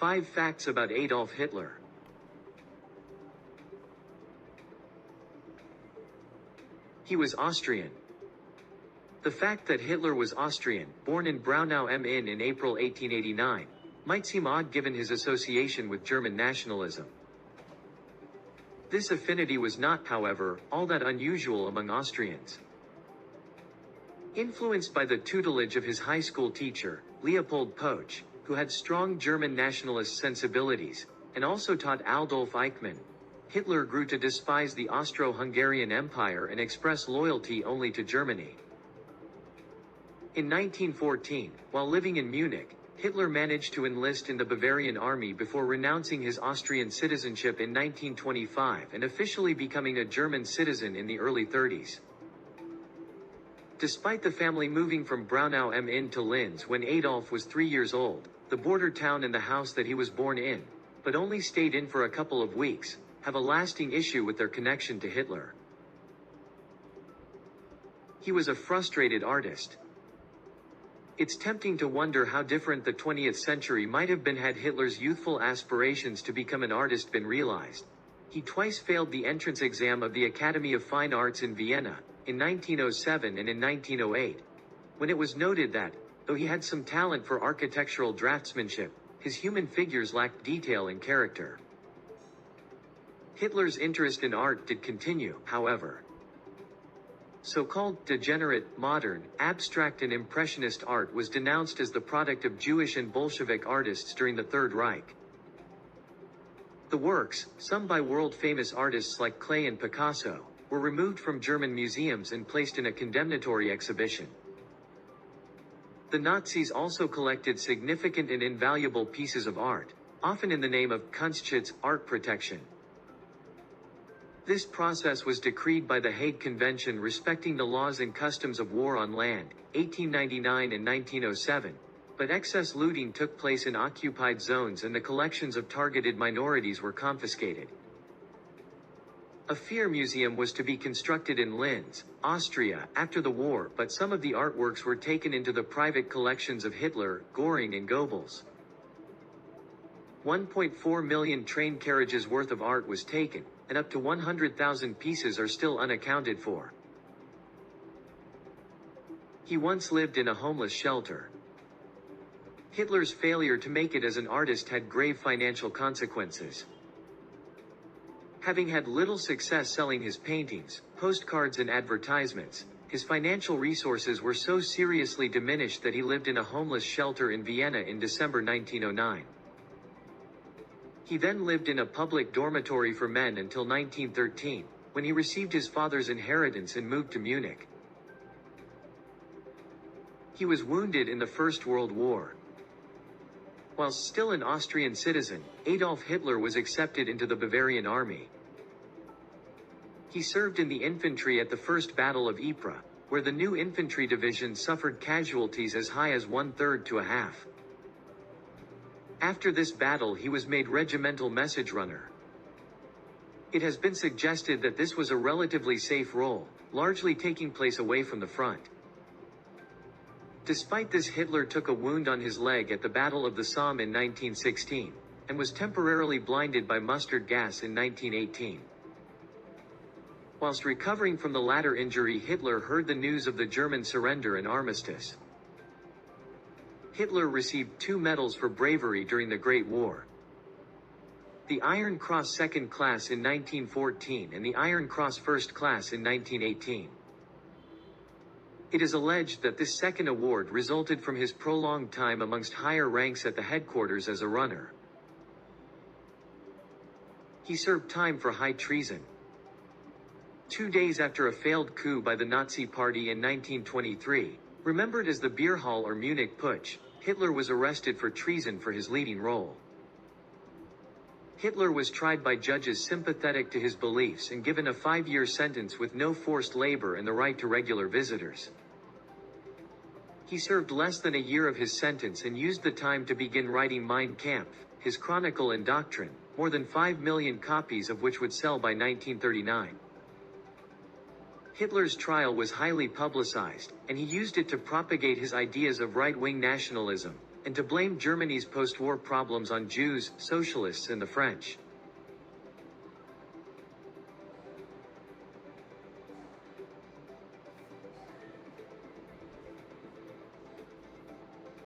5 Facts about Adolf Hitler. He was Austrian. The fact that Hitler was Austrian, born in Braunau am Inn in April 1889, might seem odd given his association with German nationalism. This affinity was not, however, all that unusual among Austrians. Influenced by the tutelage of his high school teacher, Leopold Poch, who had strong German nationalist sensibilities, and also taught Adolf Eichmann, Hitler grew to despise the Austro-Hungarian Empire and express loyalty only to Germany. In 1914, while living in Munich, Hitler managed to enlist in the Bavarian army before renouncing his Austrian citizenship in 1925 and officially becoming a German citizen in the early 30s. Despite the family moving from Braunau am Inn to Linz when Adolf was 3 years old, the border town and the house that he was born in, but only stayed in for a couple of weeks, have a lasting issue with their connection to Hitler. He was a frustrated artist. It's tempting to wonder how different the 20th century might have been had Hitler's youthful aspirations to become an artist been realized. He twice failed the entrance exam of the Academy of Fine Arts in Vienna, in 1907 and in 1908, when it was noted that, though he had some talent for architectural draftsmanship, his human figures lacked detail and character. Hitler's interest in art did continue, however. So-called degenerate, modern, abstract and impressionist art was denounced as the product of Jewish and Bolshevik artists during the Third Reich. The works, some by world-famous artists like Klee and Picasso, were removed from German museums and placed in a condemnatory exhibition. The Nazis also collected significant and invaluable pieces of art, often in the name of Kunstschutz, art protection. This process was decreed by the Hague Convention respecting the laws and customs of war on land, 1899 and 1907, but excess looting took place in occupied zones and the collections of targeted minorities were confiscated. A Fear Museum was to be constructed in Linz, Austria, after the war, but some of the artworks were taken into the private collections of Hitler, Göring and Goebbels. 1.4 million train carriages worth of art was taken, and up to 100,000 pieces are still unaccounted for. He once lived in a homeless shelter. Hitler's failure to make it as an artist had grave financial consequences. Having had little success selling his paintings, postcards and advertisements, his financial resources were so seriously diminished that he lived in a homeless shelter in Vienna in December 1909. He then lived in a public dormitory for men until 1913, when he received his father's inheritance and moved to Munich. He was wounded in the First World War. Whilst still an Austrian citizen, Adolf Hitler was accepted into the Bavarian army. He served in the infantry at the First Battle of Ypres, where the new infantry division suffered casualties as high as 1/3 to a half. After this battle he was made regimental message runner. It has been suggested that this was a relatively safe role, largely taking place away from the front. Despite this, Hitler took a wound on his leg at the Battle of the Somme in 1916, and was temporarily blinded by mustard gas in 1918. Whilst recovering from the latter injury, Hitler heard the news of the German surrender and armistice. Hitler received 2 medals for bravery during the Great War. The Iron Cross Second Class in 1914 and the Iron Cross First Class in 1918. It is alleged that this second award resulted from his prolonged time amongst higher ranks at the headquarters as a runner. He served time for high treason. 2 days after a failed coup by the Nazi Party in 1923, remembered as the Beer Hall or Munich Putsch, Hitler was arrested for treason for his leading role. Hitler was tried by judges sympathetic to his beliefs and given a 5-year sentence with no forced labor and the right to regular visitors. He served less than a year of his sentence and used the time to begin writing Mein Kampf, his chronicle and doctrine, more than 5 million copies of which would sell by 1939. Hitler's trial was highly publicized, and he used it to propagate his ideas of right-wing nationalism, and to blame Germany's post-war problems on Jews, socialists and the French.